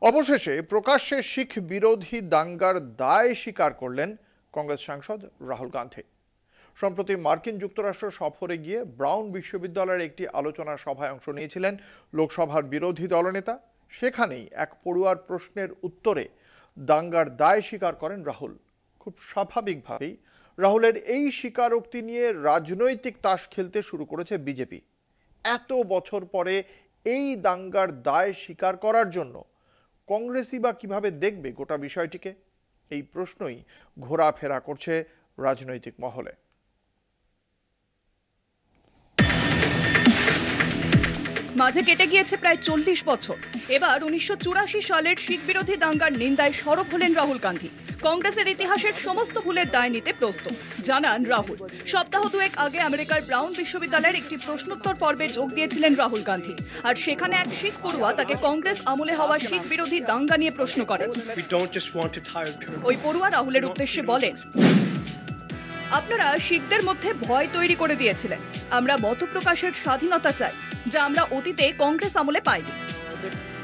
অবশেষে প্রকাশ্যে শিখ বিরোধী দাঙ্গার দায় স্বীকার করলেন কংগ্রেস সাংসদ রাহুল গান্ধী। সম্প্রতি মার্কিন যুক্তরাষ্ট্র সফরে গিয়ে ব্রাউন বিশ্ববিদ্যালয়ের একটি আলোচনা সভায় অংশ নিয়েছিলেন লোকসভার বিরোধী দলনেতা। সেখানেই এক পড়ুয়ার প্রশ্নের উত্তরে দাঙ্গার দায় স্বীকার করেন রাহুল। খুব স্বাভাবিকভাবেই রাহুলের এই স্বীকারোক্তি নিয়ে রাজনৈতিক তাস খেলতে শুরু করেছে বিজেপি। এত বছর পরে এই দাঙ্গার দায় স্বীকার করার জন্য কংগ্রেসই বা কিভাবে দেখবে গোটা বিষয়টিকে, এই প্রশ্নই ঘোরাফেরা করছে রাজনৈতিক মহলে। মাঝে কেটে গিয়েছে প্রায় 40 বছর। এবার 1984 সালের শিখ বিরোধী দাঙ্গার নিন্দায় সরব হলেন রাহুল গান্ধী। কংগ্রেসের ইতিহাসের সমস্ত ভুলের দায় নিতে প্রস্তুত জানান রাহুল। সপ্তাহ দুয়েক আগে আমেরিকার ব্রাউন বিশ্ববিদ্যালয়ের একটি প্রশ্নোত্তর পর্বে যোগ দিয়েছিলেন রাহুল গান্ধী। আর সেখানে এক শিখ পড়ুয়া তাকে কংগ্রেস আমলে হওয়া শিখ বিরোধী দাঙ্গা নিয়ে প্রশ্ন করেন। ওই পড়ুয়া রাহুলের উদ্দেশ্যে বলেন, আপনারা শিখদের মধ্যে ভয় তৈরি করে দিয়েছিলেন। আমরা মত প্রকাশের স্বাধীনতা চাই, যা আমরা অতীতে কংগ্রেস আমলে পাইনি।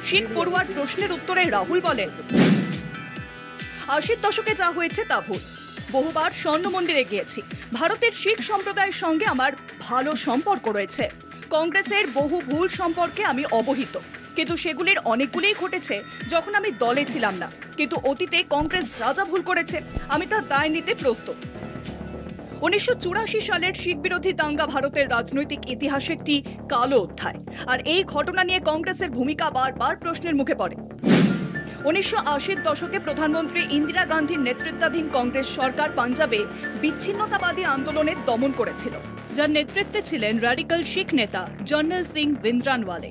শিখ পড়ুয়ার প্রশ্নের উত্তরে রাহুল বলেন, 80 দশকে যা হয়েছে তা ভুল। বহুবার স্বর্ণ মন্দিরে গিয়েছি। ভারতের শিখ সম্প্রদায়ের সঙ্গে আমার ভালো সম্পর্ক রয়েছে। কংগ্রেসের বহু ভুল সম্পর্কে আমি অবহিত, কিন্তু সেগুলির অনেকগুলিই ঘটেছে যখন আমি দলে ছিলাম না। কিন্তু অতীতে কংগ্রেস যা যা ভুল করেছে আমি তার দায় নিতে প্রস্তুত। 1984 সালের শিখ বিরোধী দাঙ্গা ভারতের রাজনৈতিক ইতিহাসে একটি কালো অধ্যায়। আর এই ঘটনা নিয়ে কংগ্রেসের ভূমিকা বারবার প্রশ্নের মুখে পড়ে। 1980 দশকে প্রধানমন্ত্রী ইন্দিরা গান্ধীর নেতৃত্বাধীন কংগ্রেস সরকার পাঞ্জাবে বিচ্ছিন্নতাবাদী আন্দোলনের দমন করেছিল, যার নেতৃত্বে ছিলেন র্যাডিক্যাল শিখ নেতা জর্নেল সিং ভিন্দ্রানওয়ালে।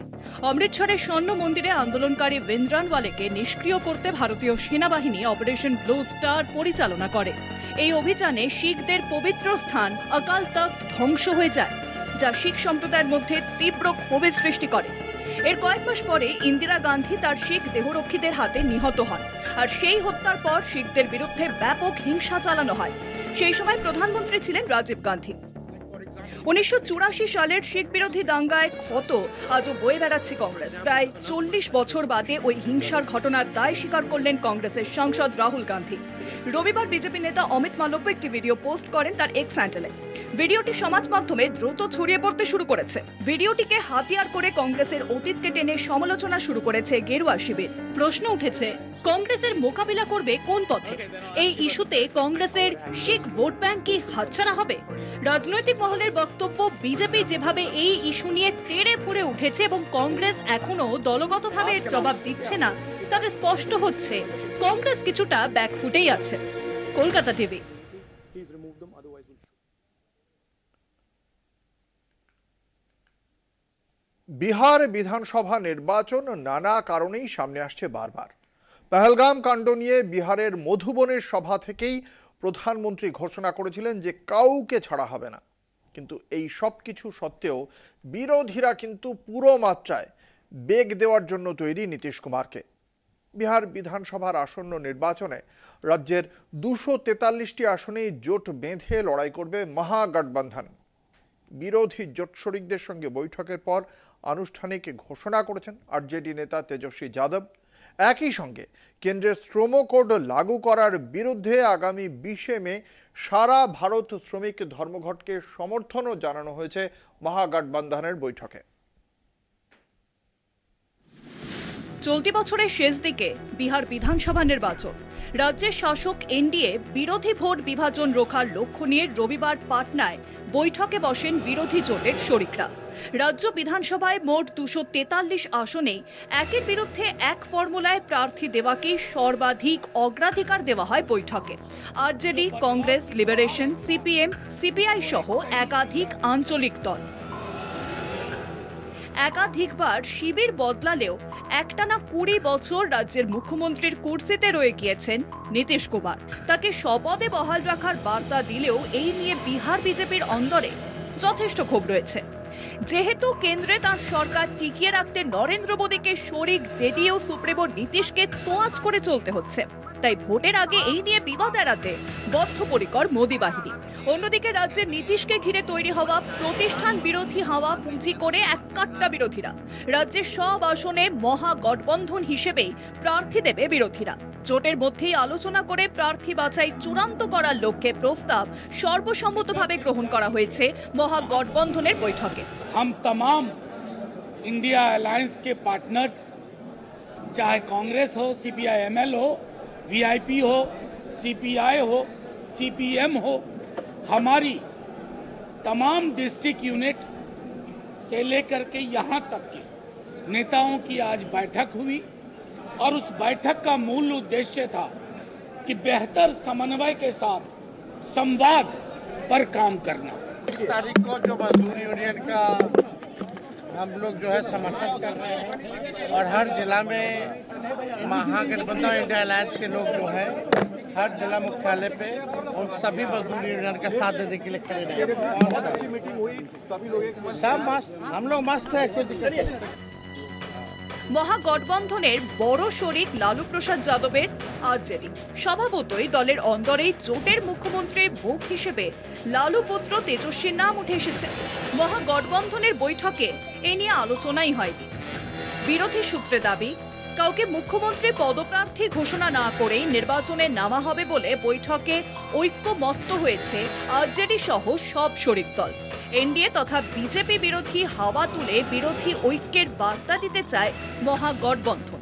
অমৃতসরে স্বর্ণ মন্দিরে আন্দোলনকারী ভিন্দ্রানওয়ালেকে নিষ্ক্রিয় করতে ভারতীয় সেনাবাহিনী অপারেশন ব্লু স্টার পরিচালনা করে। এই অভিযানে শিখদের পবিত্র স্থান অকাল তখ্ত ধ্বংস হয়ে যায়, যা শিখ সম্প্রদায়ের মধ্যে তীব্র ক্ষোভের সৃষ্টি করে। এর কয়েক মাস পরে ইন্দিরা গান্ধী তার শিখ দেহরক্ষীদের হাতে নিহত হন। আর সেই হত্যার পর শিখদের বিরুদ্ধে ব্যাপক হিংসা চালানো হয়। সেই সময় প্রধানমন্ত্রী ছিলেন রাজীব গান্ধী। 1984 সালের শিখ বিরোধী দাঙ্গায় ক্ষত আজও বয়ে বেড়াচ্ছে কংগ্রেস। প্রায় 40 বছর বাদে ওই হিংসার ঘটনার দায় স্বীকার করলেন কংগ্রেসের সাংসদ রাহুল গান্ধী। রবিবার বিজেপি নেতা অমিত মালব্য একটি ভিডিও পোস্ট করেন তার এক্স হ্যান্ডেলে। ভিডিওটি সমাজ মাধ্যমে দ্রুত ছড়িয়ে পড়তে শুরু করেছে। ভিডিওটিকে হাতিয়ার করে কংগ্রেসের অতীতকে টেনে সমালোচনা শুরু করেছে গেরুয়া শিবির। প্রশ্ন উঠেছে, কংগ্রেসের মোকাবিলা করবে কোন পথে? এই ইস্যুতে কংগ্রেসের শিখ ভোট ব্যাংক কি হাতছাড়া হবে? রাজনৈতিক মহলের বক্তব্য, বিজেপি যেভাবে এই ইস্যু নিয়ে তেড়ে ফুঁড়ে উঠেছে এবং কংগ্রেস এখনো দলগতভাবে জবাব দিচ্ছে না, তাতে স্পষ্ট হচ্ছে কংগ্রেস কিছুটা ব্যাকফুটেই আছে। কলকাতা টিভি। বিহার বিধানসভা নির্বাচন নানা কারণেই সামনে আসছে বারবার। পহেলগাম কাণ্ড নিয়ে বিহারের মধুবনের সভা থেকেই প্রধানমন্ত্রী ঘোষণা করেছিলেন যে কাউকে ছাড়া হবে না। কিন্তু এই সব কিছু সত্ত্বেও বিরোধীরা কিন্তু পুরো মাত্রায় বেগ দেওয়ার জন্য তৈরি নীতিশ কুমারকে। বিহার বিধানসভার আসন্ন নির্বাচনে রাজ্যের 243টি আসনেই জোট বেঁধে লড়াই করবে মহাগঠবন্ধন। বিরোধী জোট শরিকদের সঙ্গে বৈঠকের পর আনুষ্ঠানিক ঘোষণা করেছেন আরজেডি নেতা তেজস্বী যাদব। একই সঙ্গে কেন্দ্রের শ্রম কোড লাগু করার বিরুদ্ধে আগামী 20 মে সারা ভারত শ্রমিক ধর্মঘটকে সমর্থনও জানানো হয়েছে মহাগঠবন্ধনের বৈঠকে। চলতি বছরের শেষ দিকে বিহার বিধানসভা নির্বাচন, রাজ্যের শাসক এনডিএ বিরোধী ভোট বিভাজন রোখার লক্ষ্য নিয়ে রবিবার পাটনায় বৈঠকে বসেন বিরোধী জোটের শরিকরা। রাজ্য বিধানসভায় মোট 243 আসনে একের বিরুদ্ধে এক ফর্মুলায় প্রার্থী দেওয়াকেই সর্বাধিক অগ্রাধিকার দেওয়া হয় বৈঠকে। RJD, Congress, liberation, CPM, CPI সহ একাধিক আঞ্চলিক দল একাধিকবার শিবির বদলালেও একটানা 20 বছর রাজ্যের মুখ্যমন্ত্রীর কুর্সিতে রয়ে গিয়েছেন নীতিশ কুমার। তাকে স্বপদে বহাল রাখার বার্তা দিলেও এই নিয়ে বিহার বিজেপির অন্দরে যথেষ্ট ক্ষোভ রয়েছে। যেহেতু কেন্দ্রে তার সরকার টিকিয়ে রাখতে নরেন্দ্র মোদীকে শরিক জেডিইউ সুপ্রিমো নীতিশকে তোয়াজ করে চলতে হচ্ছে, তাই ভোটের আগে এই নিয়ে বিবাদ এড়াতে বদ্ধপরিকর মোদী বাহিনী। অন্যদিকে রাজ্যের নীতিশকে ঘিরে তৈরি হওয়া প্রতিষ্ঠান বিরোধী হাওয়া পুঁজি করে এককাট্টা বিরোধীরা রাজ্যের সব আসনে মহাগঠবন্ধন হিসেবেই প্রার্থী দেবে বিরোধীরা। জোটের মধ্যেই আলোচনা করে প্রার্থী বাছাই চূড়ান্ত করার লক্ষ্যে প্রস্তাব সর্বসম্মতভাবে গ্রহণ করা হয়েছে মহাগঠবন্ধনের বৈঠকে। हम तमाम इंडिया अलायंस के पार्टनर्स, चाहे कांग्रेस हो, सीपीआई-एमएल हो, वीआईपी हो, सीपीआई हो, सीपीएम हो, हमारी तमाम डिस्ट्रिक्ट यूनिट से लेकर के यहाँ तक के नेताओं की आज बैठक हुई और उस बैठक का मूल उद्देश्य था कि बेहतर समन्वय के साथ संवाद पर काम करना। 20 तारीख को जो मजदूर यूनियन का हम लोग जो है समर्थन कर रहे हैं और हर जिला में महागठबंधन इंडिया अलायंस के लोग जो है हर जिला मुख्यालय पे उन सभी मजदूर यूनियन का साथ देने के लिए खड़े रहे। सब मस्त, हम लोग मस्त है, कोई दिक्कत नहीं। মহাগঠবন্ধনের বড় শরিক লালু প্রসাদ যাদবের আরজেডি স্বভাবতই দলের অন্দরেই জোটের মুখ্যমন্ত্রীর মুখ হিসেবে লালু পুত্র তেজস্বীর নাম উঠে এসেছে। মহাগঠবন্ধনের বৈঠকে এ নিয়ে আলোচনাই হয়নি। বিরোধী সূত্রে দাবি, কাউকে মুখ্যমন্ত্রী পদপ্রার্থী ঘোষণা না করেই নির্বাচনে নামা হবে বলে বৈঠকে ঐক্যমত্য হয়েছে আরজেডি সহ সব শরিক দল। এনডিএ তথা বিজেপি বিরোধী হাওয়া তুলে বিরোধী ঐক্যের বার্তা দিতে চায় মহাগঠবন্ধন।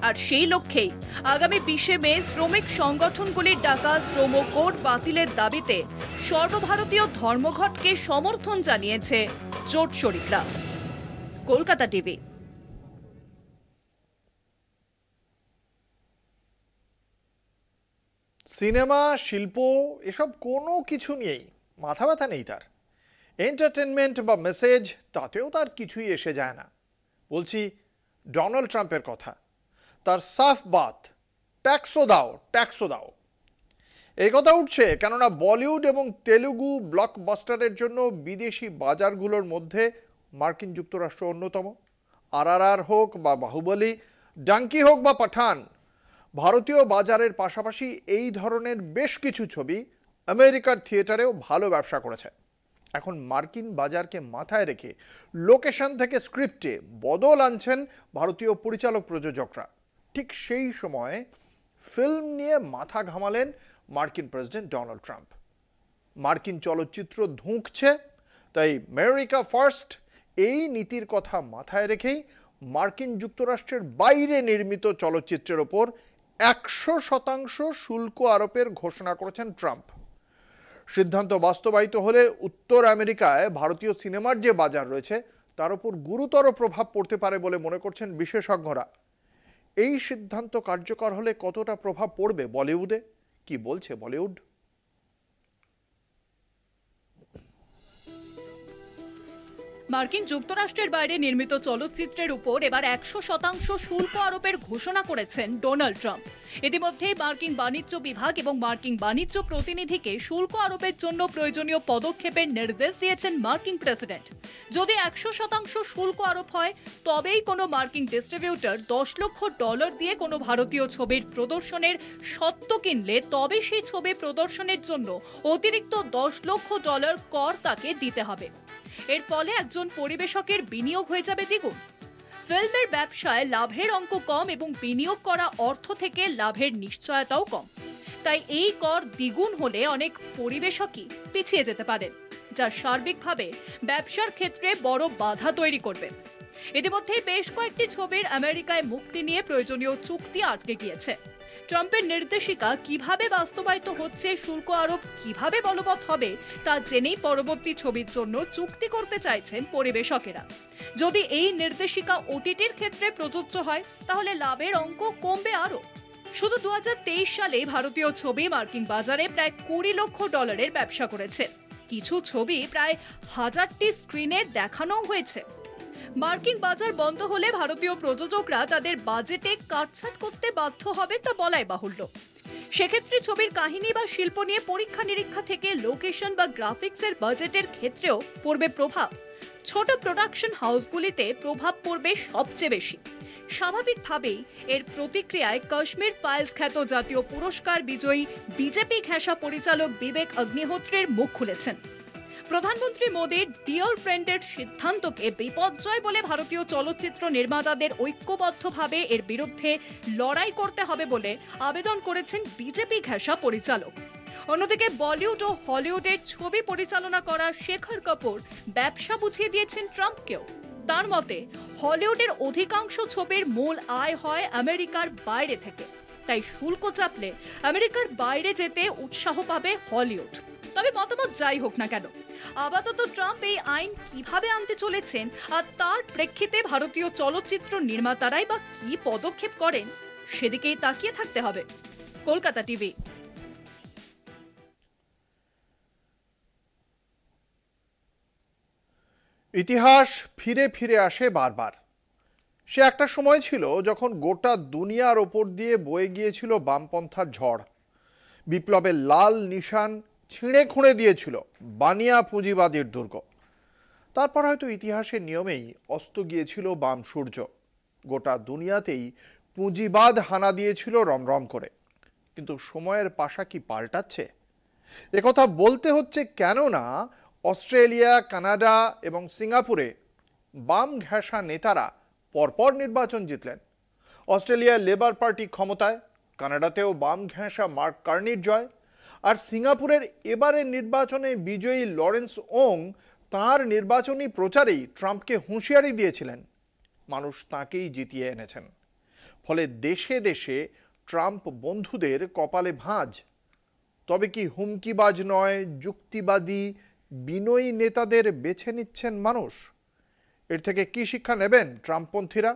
আর সেই লক্ষ্যেই আগামী 20 মে শ্রমিক সংগঠনগুলির ডাকা শ্রম কোড বাতিলের দাবিতে সর্বভারতীয় ধর্মঘটকে সমর্থন জানিয়েছে জোট শরিকরা। কলকাতা টিভি। সিনেমা, শিল্প এসব কোনো কিছু নিয়েই মাথা ব্যথা নেই তার। এন্টারটেনমেন্ট বা মেসেজ, তাতেও তার কিছুই এসে যায় না। বলছি ডোনাল্ড ট্রাম্পের কথা। তার সাফ বাত, ট্যাক্সও দাও, ট্যাক্সও দাও। এই কথা উঠছে কেননা বলিউড এবং তেলুগু ব্লকবাস্টারের জন্য বিদেশি বাজারগুলোর মধ্যে মার্কিন যুক্তরাষ্ট্র অন্যতম। RRR হোক বা বাহুবলী, ডাঙ্কি হোক বা পাঠান, ভারতীয় বাজারের পাশাপাশি এই ধরনের বেশ কিছু ছবি আমেরিকার থিয়েটারেও ভালো ব্যবসা করেছে। এখন মার্কিন বাজারকে মাথায় রেখে লোকেশন থেকে স্ক্রিপ্টে বদল আনছেন ভারতীয় পরিচালক প্রযোজকরা। ঠিক সেই সময়ে ফিল্ম নিয়ে মাথা ঘামালেন মার্কিন প্রেসিডেন্ট ডোনাল্ড ট্রাম্প। মার্কিন চলচ্চিত্র ধুঁকছে, তাই আমেরিকা ফার্স্ট এই নীতির কথা মাথায় রেখেই মার্কিন যুক্তরাষ্ট্রের বাইরে নির্মিত চলচ্চিত্রের ওপর 100% শুল্ক আরোপের ঘোষণা করেছেন ট্রাম্প। সিদ্ধান্ত বাস্তবায়িত হলে উত্তর আমেরিকায় ভারতীয় সিনেমার যে বাজার রয়েছে তার উপর গুরুতর প্রভাব পড়তে পারে বলে মনে করছেন বিশেষজ্ঞরা। এই সিদ্ধান্ত কার্যকর হলে কতটা প্রভাব পড়বে বলিউডে, কি বলছে বলিউড? মার্কিন যুক্তরাষ্ট্রের বাইরে নির্মিত চলচ্চিত্রের উপর এবার 100% শুল্ক আরোপের ঘোষণা করেছেন ডোনাল্ড ট্রাম্প। ইতিমধ্যেই মার্কিন বাণিজ্য বিভাগ এবং মার্কিন বাণিজ্য প্রতিনিধিকে শুল্ক আরোপের জন্য প্রয়োজনীয় পদক্ষেপের নির্দেশ দিয়েছেন মার্কিন প্রেসিডেন্ট। যদি 100% শুল্ক আরোপ হয় তবেই কোনো মার্কিন ডিস্ট্রিবিউটর $10 লক্ষ দিয়ে কোনো ভারতীয় ছবির প্রদর্শনের সত্ত্ব কিনলে তবে সেই ছবি প্রদর্শনের জন্য অতিরিক্ত $10 লক্ষ কর তাকে দিতে হবে। এর ফলে একজন পরিবেশকের বিনিয়োগ হয়ে যাবে দ্বিগুণ। ফিল্মের ব্যবসায় লাভের অঙ্ক কম এবং বিনিয়োগ করা অর্থ থেকে লাভের নিশ্চয়তাও কম। তাই এই কর দ্বিগুণ হলে অনেক পরিবেশকই পিছিয়ে যেতে পারেন, যা সার্বিকভাবে ব্যবসার ক্ষেত্রে বড় বাধা তৈরি করবে। ইতিমধ্যেই বেশ কয়েকটি ছবির আমেরিকায় মুক্তি নিয়ে প্রয়োজনীয় চুক্তি আটকে গিয়েছে। ট্রাম্পের নির্দেশিকা কিভাবে বাস্তবায়িত হচ্ছে, শুল্ক আরোপ কিভাবে বলবৎ হবে তা জেনেই পরবর্তী ছবির জন্য চুক্তি করতে চাইছেন পরিবেশকেরা। যদি এই নির্দেশিকা ওটিটির ক্ষেত্রে প্রযোজ্য হয় তাহলে লাভের অঙ্ক কমবে আরো। শুধু 2023 সালে ভারতীয় ছবি মার্কিন বাজারে প্রায় $20 লক্ষ ব্যবসা করেছে। কিছু ছবি প্রায় 1000টি স্ক্রিনে দেখানো হয়েছে। মার্কিন বাজার বন্ধ হলে ভারতীয় প্রযোজকরা তাদের বাজেটে কাটছাট করতে বাধ্য হবে তা বলাই বাহুল্য। সেক্ষেত্রে ছবির কাহিনী বা শিল্প নিয়ে পরীক্ষা নিরীক্ষা থেকে লোকেশন বা গ্রাফিক্সের বাজেটের ক্ষেত্রেও পড়বে প্রভাব। ছোট প্রোডাকশন হাউসগুলিতে প্রভাব পড়বে সবচেয়ে বেশি। স্বাভাবিকভাবেই এর প্রতিক্রিয়ায় কাশ্মীর ফাইলস খ্যাত জাতীয় পুরস্কার বিজয়ী বিজেপি ঘেঁষা পরিচালক বিবেক অগ্নিহোত্রীর মুখ খুলেছেন। প্রধানমন্ত্রী মোদীর ডিয়ার ফ্রেন্ডের সিদ্ধান্তকে বিপর্যয় বলে ভারতীয় চলচ্চিত্র নির্মাতাদের ঐক্যবদ্ধভাবে এর বিরুদ্ধে লড়াই করতে হবে বলে আবেদন করেছেন বিজেপি ঘেঁষা পরিচালক। অন্যদিকে বলিউড ও হলিউডের ছবি পরিচালনা করা শেখর কাপুর ব্যবসা বুঝিয়ে দিয়েছেন ট্রাম্পকেও। তার মতে হলিউডের অধিকাংশ ছবির মূল আয় হয় আমেরিকার বাইরে থেকে, তাই শুল্ক চাপলে আমেরিকার বাইরে যেতে উৎসাহ পাবে হলিউড। তবে মতামত যাই হোক না কেন, আপাতত ট্রাম্প এই আইন কিভাবে আনতে চলেছেন আর তার প্রেক্ষিতে ভারতীয় চলচ্চিত্র নির্মাতারাই বা কি পদক্ষেপ করেন সেদিকেই তাকিয়ে থাকতে হবে। কলকাতা টিভি। ইতিহাস ফিরে ফিরে আসে বারবার। সে একটা সময় ছিল যখন গোটা দুনিয়ার ওপর দিয়ে বয়ে গিয়েছিল বামপন্থার ঝড়। বিপ্লবের লাল নিশান ছিঁড়ে খুঁড়ে দিয়েছিল বানিয়া পুঁজিবাদীর দুর্গ। তারপর হয়তো ইতিহাসের নিয়মেই অস্ত গিয়েছিল বাম সূর্য। গোটা দুনিয়াতেই পুঁজিবাদ হানা দিয়েছিল রমরম করে। কিন্তু সময়ের পাশা কি পাল্টাচ্ছে? একথা বলতে হচ্ছে কেননা অস্ট্রেলিয়া, কানাডা এবং সিঙ্গাপুরে বাম ঘেঁষা নেতারা পরপর নির্বাচন জিতলেন। অস্ট্রেলিয়ায় লেবার পার্টি ক্ষমতায়, কানাডাতেও বাম ঘেঁষা মার্ক কার্নির জয়, আর সিঙ্গাপুরের এবারের নির্বাচনে বিজয়ী লরেন্স ওং তাঁর নির্বাচনী প্রচারেই ট্রাম্পকে হুঁশিয়ারি দিয়েছিলেন। মানুষ তাঁকেই জিতিয়ে এনেছেন। ফলে দেশে দেশে ট্রাম্প বন্ধুদের কপালে ভাঁজ। তবে কি হুমকিবাজ নয়, যুক্তিবাদী বিনয়ী নেতাদের বেছে নিচ্ছেন মানুষ? এর থেকে কি শিক্ষা নেবেন ট্রাম্পপন্থীরা?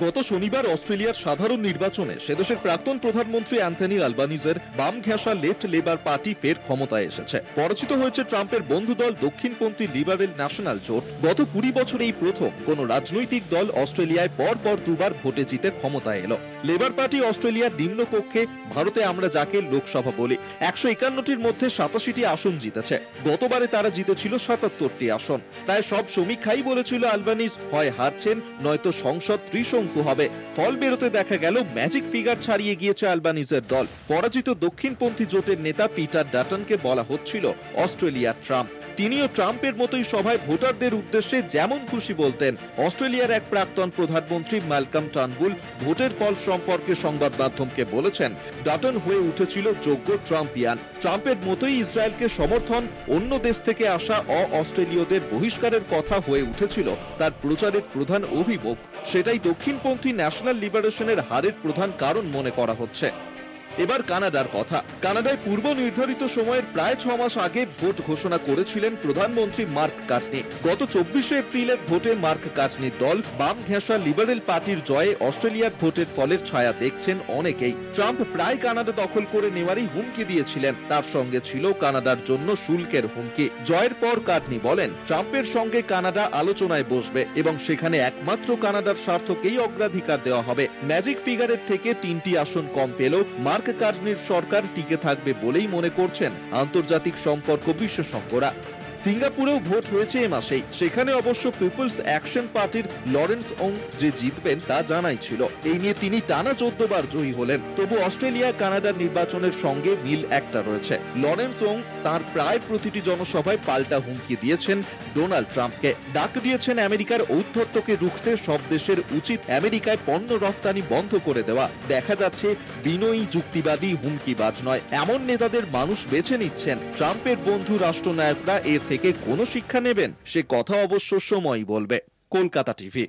গত শনিবার অস্ট্রেলিয়ার সাধারণ নির্বাচনে সেদেশের প্রাক্তন প্রধানমন্ত্রী অ্যান্থনি আলবানিজের বাম ঘেঁষা লেফট লেবার পার্টি ফের ক্ষমতায় এসেছে। পরাজিত হয়েছে ট্রাম্পের বন্ধু দল দক্ষিণপন্থী লিবারেল ন্যাশনাল জোট। গত 20 বছরে এই প্রথম কোন রাজনৈতিক দল অস্ট্রেলিয়ায় পরপর দুবার ভোটে জিতে ক্ষমতায় এলো। লেবার পার্টি অস্ট্রেলিয়ার নিম্নকক্ষে, ভারতে আমরা যাকে লোকসভা বলি, 151টির মধ্যে 87টি আসন জিতেছে। গতবারে তারা জিতেছিল 77টি আসন। প্রায় সব সমীক্ষাই বলেছিল আলবানিজ হয় হারছেন নয়তো সংসদ ত্রিশঙ্কু হবে। ফল বেরোতে দেখা গেল ম্যাজিক ফিগার ছাড়িয়ে গিয়েছে আলবানিজের দল। পরাজিত দক্ষিণপন্থী জোটের নেতা পিটার ডাটনকে বলা হচ্ছিল অস্ট্রেলিয়ার ট্রাম্প। তিনিও ট্রাম্পের মতোই সভায় ভোটারদের উদ্দেশ্যে যেমন খুশি বলতেন। অস্ট্রেলিয়ার এক প্রাক্তন প্রধানমন্ত্রী ম্যালকম টার্নবুল ভোটের ফল সম্পর্কে সংবাদ মাধ্যমকে বলেছেন, ডাটন হয়ে উঠেছিল যোগ্য ট্রাম্পিয়ান। ট্রাম্পের মতোই ইসরায়েলকে সমর্থন, অন্য দেশ থেকে আসা অস্ট্রেলীয়দের বহিষ্কারের কথা হয়ে উঠেছিল তার প্রচারের প্রধান অভিমুখ। সেটাই দক্ষিণপন্থী ন্যাশনাল লিবারেশনের হারের প্রধান কারণ মনে করা হচ্ছে। এবার কানাডার কথা। কানাডায় পূর্ব নির্ধারিত সময়ের প্রায় 6 মাস আগে ভোট ঘোষণা করেছিলেন প্রধানমন্ত্রী মার্ক কার্নি। গত 24শে এপ্রিলের ভোটে মার্ক কার্নির দল বাম ঘেঁষা লিবারেল পার্টির জয়ে অস্ট্রেলিয়ার ভোটের ফলের ছায়া দেখছেন অনেকেই। ট্রাম্প প্রায় কানাডা দখল করে নেওয়ারই হুমকি দিয়েছিলেন। তার সঙ্গে ছিল কানাডার জন্য শুল্কের হুমকি। জয়ের পর কার্নি বলেন, ট্রাম্পের সঙ্গে কানাডা আলোচনায় বসবে এবং সেখানে একমাত্র কানাডার স্বার্থকেই অগ্রাধিকার দেওয়া হবে। ম্যাজিক ফিগারের থেকে 3টি আসন কম পেলেও মার্ক কার্নির সরকার টিকে থাকবে বলেই মনে করছেন আন্তর্জাতিক সম্পর্ক বিশেষজ্ঞরা। সিঙ্গাপুরেও ভোট হয়েছে এ মাসেই। সেখানে অবশ্য পিপলস অ্যাকশন পার্টির লরেন্স ওং যে জিতবেন তা জানাই ছিল। এই নিয়ে তিনি টানা 14 বার জয়ী হলেন। তবু অস্ট্রেলিয়া কানাডার নির্বাচনের সঙ্গে মিল একটা রয়েছে। লরেন্স ওং তার প্রায় প্রতিটি জনসভায় পাল্টা হুমকি দিয়েছেন ডোনাল্ড ট্রাম্পকে। ডাক দিয়েছেন আমেরিকার ঔদ্ধত্যকে রুখতে সব দেশের উচিত আমেরিকায় পণ্য রফতানি বন্ধ করে দেওয়া। দেখা যাচ্ছে বিনয়ী, যুক্তিবাদী, হুমকিবাজ নয় এমন নেতাদের মানুষ বেছে নিচ্ছেন। ট্রাম্পের বন্ধু রাষ্ট্রনায়করা এর থেকে কোনো শিক্ষা নেবেন সে কথা অবশ্য সময়ই বলবে। কলকাতা টিভি।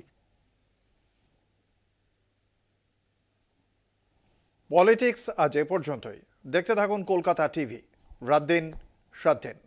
পলিটিক্স আজ এ পর্যন্তই। দেখতে থাকুন কলকাতা টিভি, রাত দিন 7 দিন।